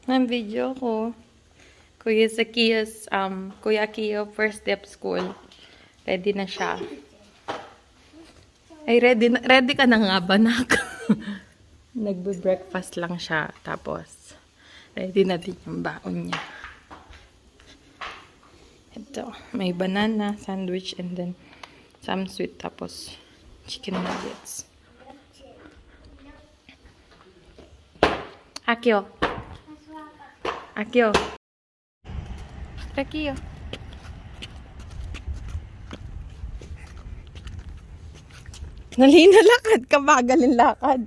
Ang video ko. Kuya Zakia's, Kuya Kio, first day of school. Ready na siya. Ay, ready ka na nga ba, nak? Nagbe-breakfast lang siya. Tapos, ready na din yung baon niya. Ito, may banana, sandwich, and then some sweet. Tapos, chicken nuggets. Akio. Akio. Akio. Lakad ka, bagalin lakad.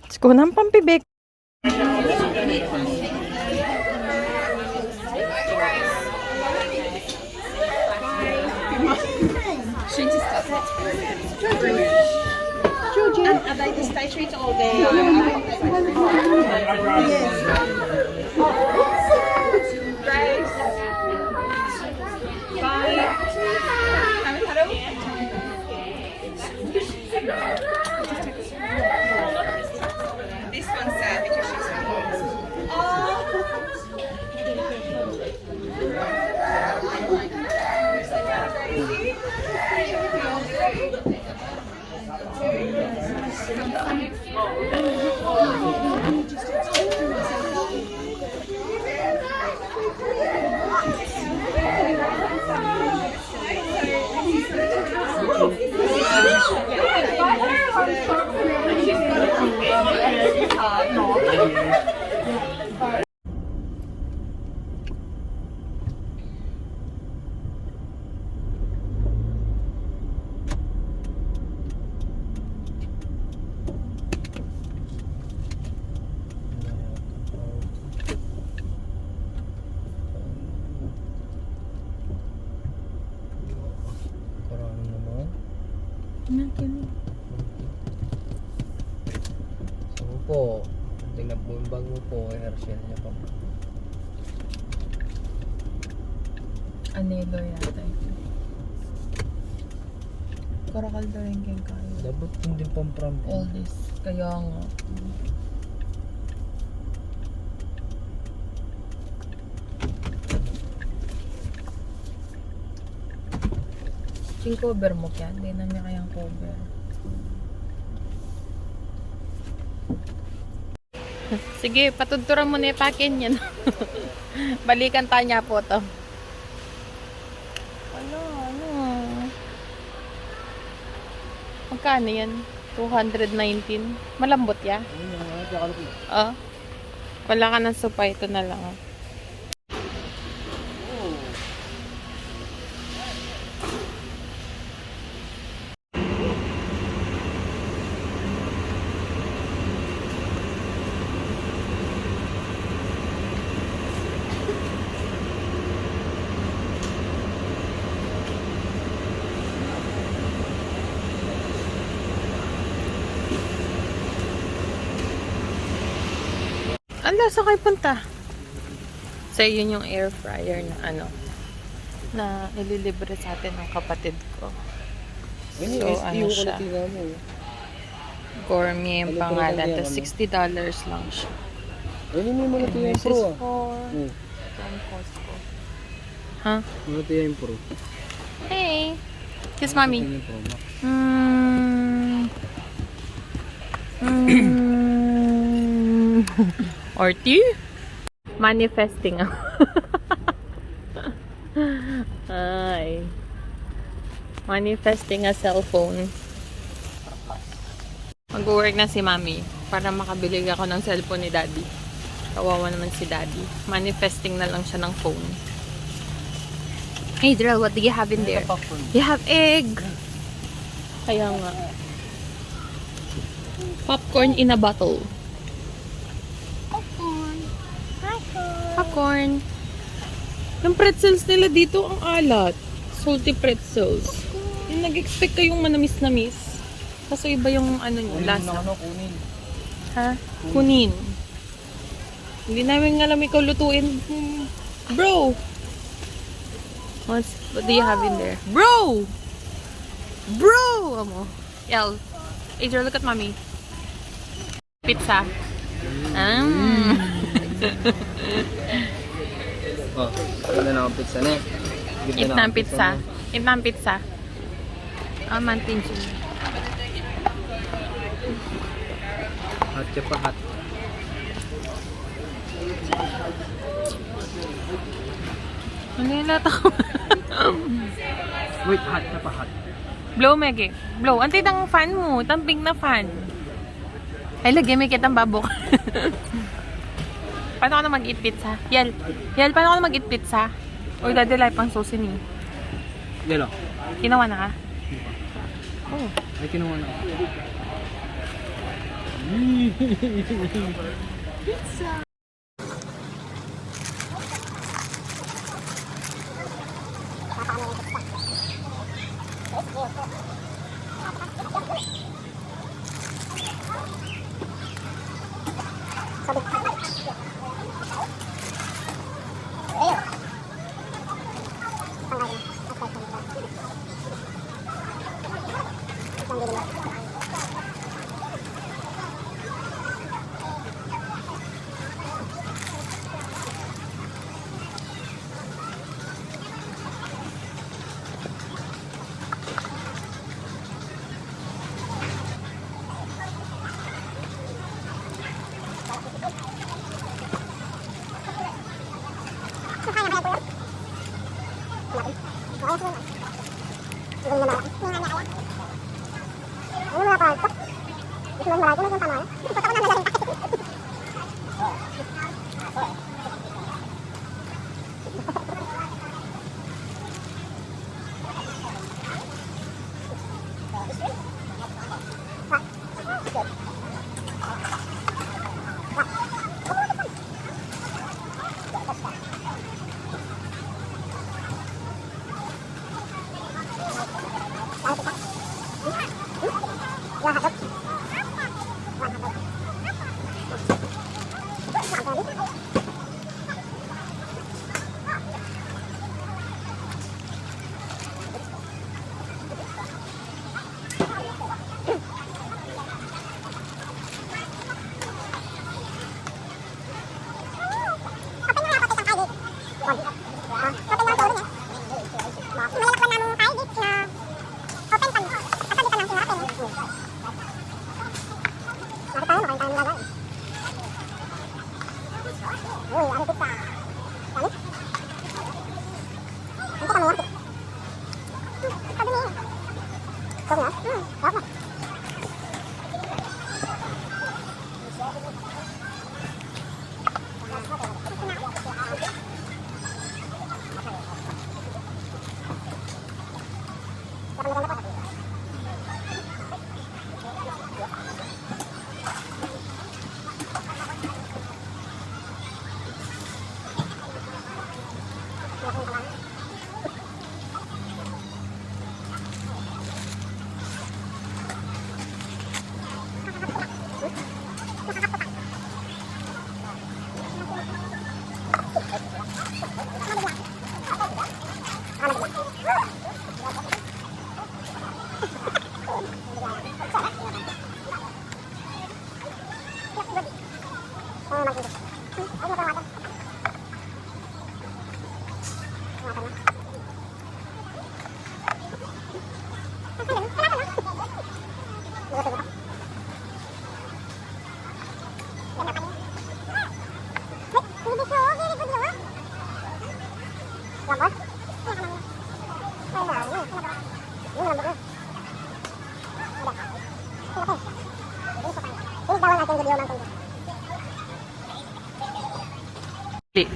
Sko ng pampibig. I'd like to stay treat all day. Grace. Bye. Avocado. This one's sad because she's home. Karami naman. So po, tingnan po yung bag mo po kay Hershel niya pa. Anelo yata ito. Karakal na rin kayong kayo. Dapat hindi pampram. All this. Kaya nga. Yung cover mo kaya? Hindi na niya kayang cover. Sige, patudturan mo na ipakin yan. Balikan tayo niya po to. Ano? Magkano yan? 219. Malambot ya? Oh. Wala ka ng sopa, ito na lang. Oh. Ala, saan kayo punta? So, yun yung air fryer na ano, na ililibre sa atin ng kapatid ko. So, ano siya? Gourmet yung pangalan. Tapos $60 lang siya. Ayun mo yung Malatiya This Pro is ah. for from Costco. Ha? Malatiya yung Pro. Hey! Kiss mommy. Malatiya yung Pro Max. Orty? Manifesting ako. Ay. Manifesting a cellphone. Mag-work na si mami para makabili ako ng cellphone ni daddy. Kawawa naman si daddy. Manifesting na lang siya ng phone. Hey Drell, what do you have in there? You have egg! Kaya nga. Popcorn in a bottle. Popcorn. Yung pretzels nila dito ang alat. Salty pretzels. Yung nag-expect kayong manamis-namis. Kaso iba yung ano nyo, lasa. Kunin. Ha? Kunin. Hindi namin alam ikaw lutuin. Bro! What do you have in there? Bro! Bro! Amo. Yell. Adriel, look at mommy. Pizza. Oh, ganda na akong pizza na eh. Ganda Eat na ng akong pizza. na. Eat ng pizza. Mantin siya. Hot ka pa, hot. Ano yung lahat ako? Wait, hot ka pa, hot. Blow, Mege. Blow. Antay tang fan mo. Tamping na fan. Ay, lagi may kitang babok. Paano ka na mag-eat pizza? Yel. Yel, paano ka na mag-eat pizza? Uy, dati life pang susi ni. Yelo. Ginawa na ka? Oh. Ay, kinuha na ako.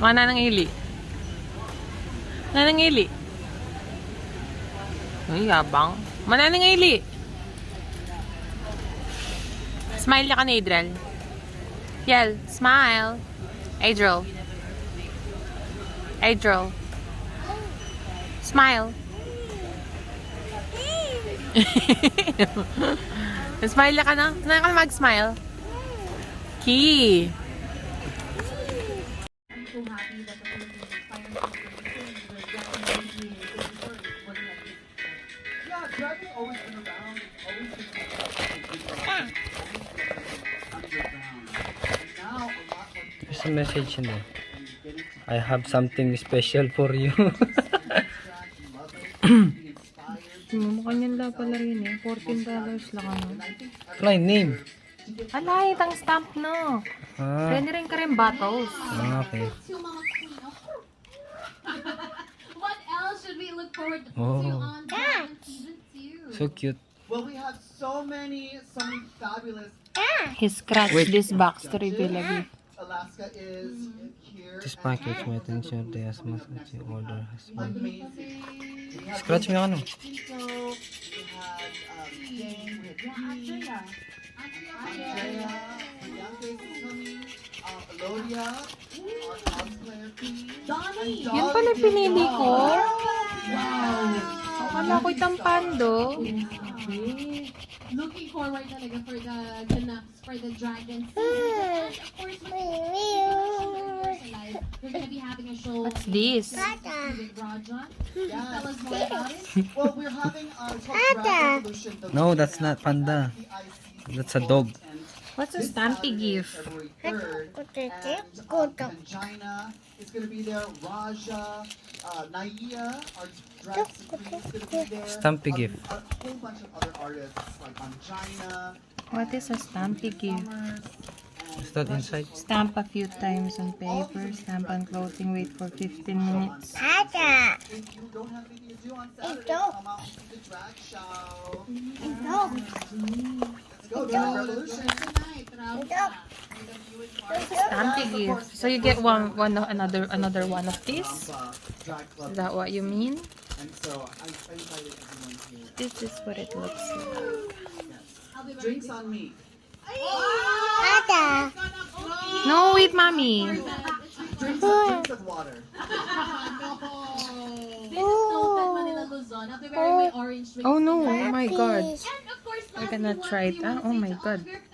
Mana nang ili? Mana nang ili? Ay, yabang. Mana nang ili? Smile ka na, Adriel. Yel, smile. Adriel. Adriel. Smile. Smile ka na? Saan ka na mag-smile? Key. drag has always been around. It's always been underground. And now a lot more people There's a message in there. are getting to I have something special for you. drag, love it, be inspired. Mukha niyan pala rin eh. $14 lang ano. Try name. Alay, itang stamp no. Ah, Pwede rin ka rin bottles. okay. What else should we look forward to Oh. on season 2? So cute. Well, we have so many fabulous. He scratched this box to reveal a gift. Alaska is here. This package may attention to as much as your order has been. Amazing. We have Scratch mo yung ano. Pinto, we have Jane, we have Andrea, Bianca is coming, Elodia, our cosplayer queen, Donnie. Yan pala pinili ko. Akala ko itang pando. Looking forward talaga for the Canucks, for the Dragons season. And of course, Years Alive, we're gonna be having a show What's this? with Raja. Tell us more about it. Well, we're having it's called Drag Revolution. No, that's not panda. That's a dog. What's a Stampy gift? February 3rd, and Angina is going to be there. Raja, Naya, our drag queen is going to be there. Stampy gift. A whole bunch of other artists like Angina. What is a Stampy gift? Is that inside? Stamp a few times on paper, stamp on clothing, wait for 15 minutes. If you don't have anything to do on Saturday, come out and see the drag show. Let's go, Drag Revolution. Tonight, Raja. Stampy gift. So you get another one of these? Drag Club. Is that what you mean? And so I invited everyone here. This is what it looks like. Drinks on me. No, wait, mommy. Drinks of water. This is Snowfed Manila Luzon. I'll be wearing my orange wing. Oh no, oh my god. And of course, We're gonna lastly, try what it, do you ah? want Oh to my say to God. all of your fans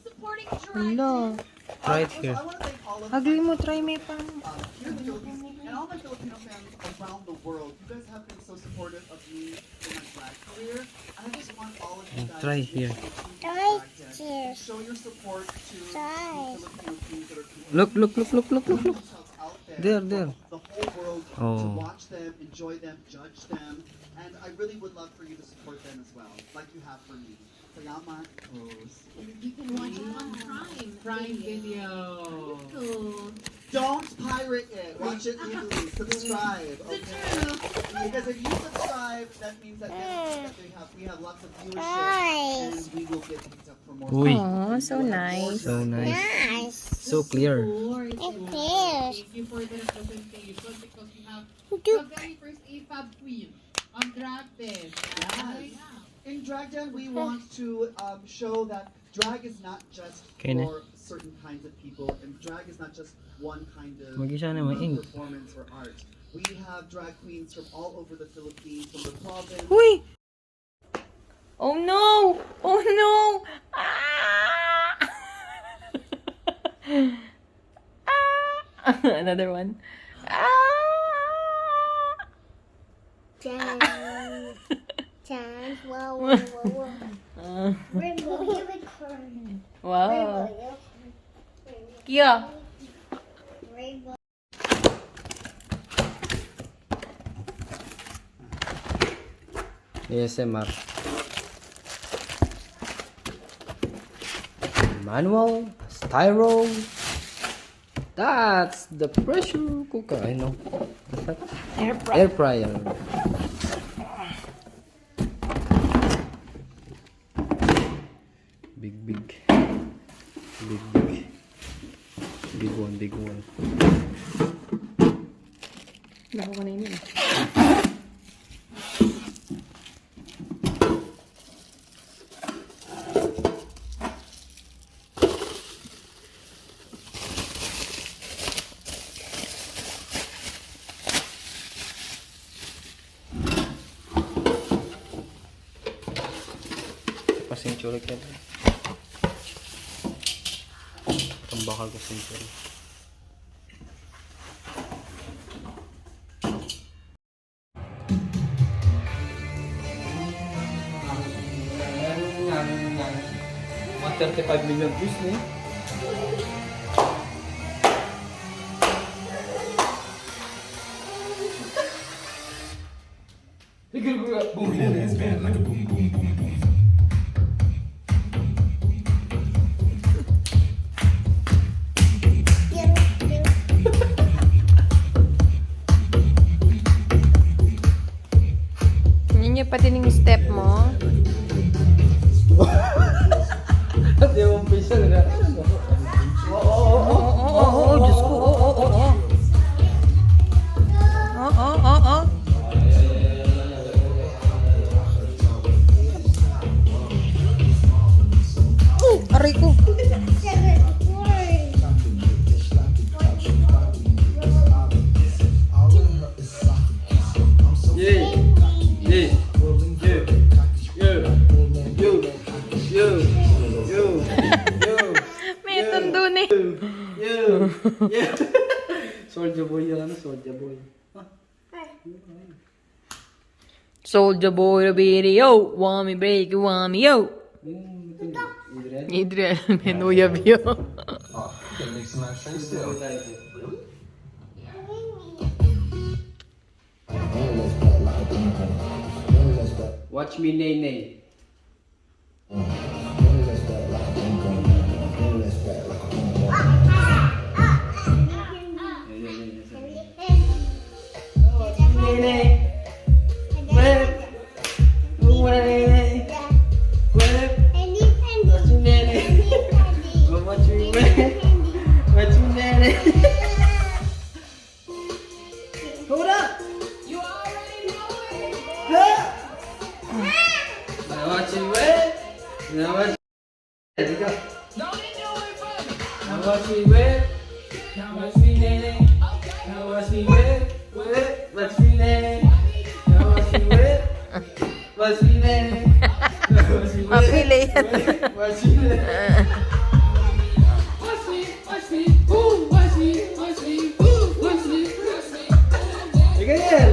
supporting Drag? Hello. Try it here. I want to thank all of Ugly mo, try may pan. here in the Philippines and all my Filipino fans around the world. You guys have been so supportive of me in my drag career, and I just want all of you guys Try to here. show your support to the Filipino queens that are keeping Look. themselves out There. The whole world to Oh. watch them, enjoy them, judge them, and I really would love for you to support them as well, like you have for me. Salamat. You can watch it on Prime Video. Cool. Don't pirate it. Watch it legally. Subscribe. Okay. Because if you subscribe, that means that we have lots of viewership, and we will get picked up for more. Uy, Oh, so nice. so nice. So clear. Thank you for the representation because we have the very first AFAB queen on Drag Fest. Yes. In Drag Den, we want to show that drag is not just Okay na. for certain kinds of people, and drag is not just one kind of Mag-isa na may ink. performance or art. We have drag queens from all over the Philippines, from the province. Uy! Oh no! Oh no! Ah! Ah! Another one. Ah! Wow. Kia. ASMR. Manual, styro. That's the pressure cooker. I know. What's that? Air fryer. Big. Big one. Nakuha ko na yun. Pasensya ulit yan. Ang bakal ko century. 35 million views na eh. Yun yung pati ng step mo. Hindi mo pisa na. Oo, Diyos ko. Oo. Aray ko. Yay! Yay! May tundo na eh. Soldier boy yan, ano? Soldier boy. Soldier boy, the video. Want me break, you want me, yo. Adrian, menuya view. Watch me, Nay Nay. Mapili yan. Ganyan!